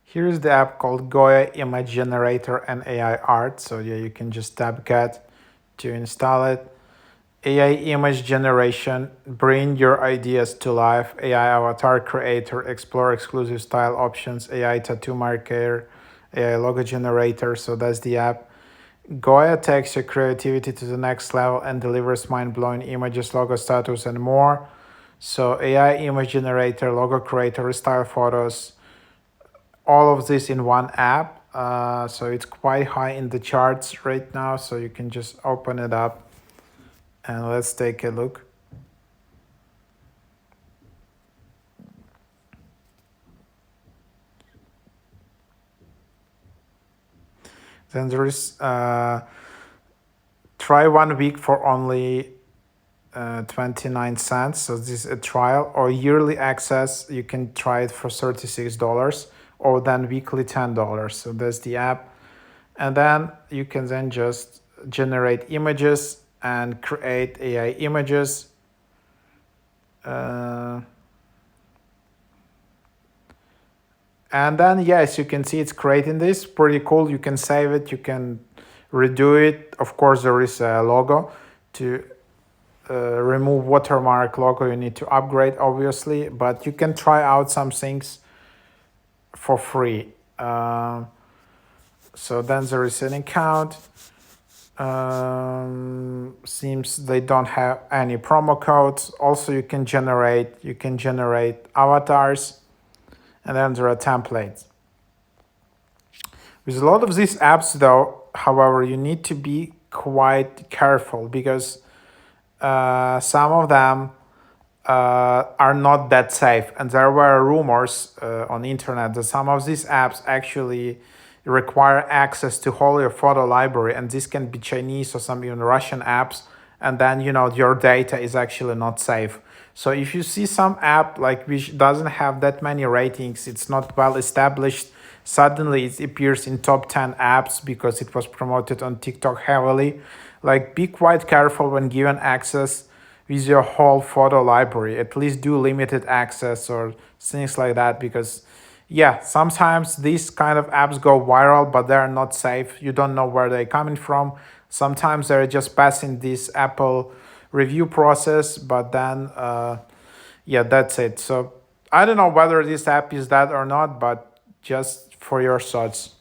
Here's the app called Goya Image Generator and AI Art. So yeah, you can just tap Get to install it. AI image generation, bring your ideas to life. AI avatar creator, explore exclusive style options. AI tattoo marker, AI logo generator. So that's the app. Goya takes your creativity to the next level and delivers mind-blowing images, logo status, and more. So AI image generator, logo creator, style photos, all of this in one app. So it's quite high in the charts right now. So you can just open it up and let's take a look. Then there is try 1 week for only 29 cents. So this is a trial, or yearly access. You can try it for $36, or then weekly $10. So that's the app. And then you can then just generate images and create AI images. And then, yes, you can see it's creating this. Pretty cool. You can save it. You can redo it. Of course, there is a logo. To remove watermark logo, you need to upgrade, obviously. But you can try out some things for free. So then there is an account. Seems they don't have any promo codes. Also, you can generate avatars, and then there are templates. With a lot of these apps, though, however, you need to be quite careful because some of them are not that safe, and there were rumors on the internet that some of these apps actually require access to whole your photo library, and this can be Chinese or some even Russian apps, and then your data is actually not safe. So if you see some app like which doesn't have that many ratings, it's not well established, suddenly it appears in top 10 apps because it was promoted on TikTok heavily, like be quite careful when given access with your whole photo library. At least do limited access or things like that, because yeah, sometimes these kind of apps go viral, but they're not safe. You don't know where they're coming from. Sometimes they're just passing this Apple review process, but then yeah, that's it. So I don't know whether this app is that or not, but just for your thoughts.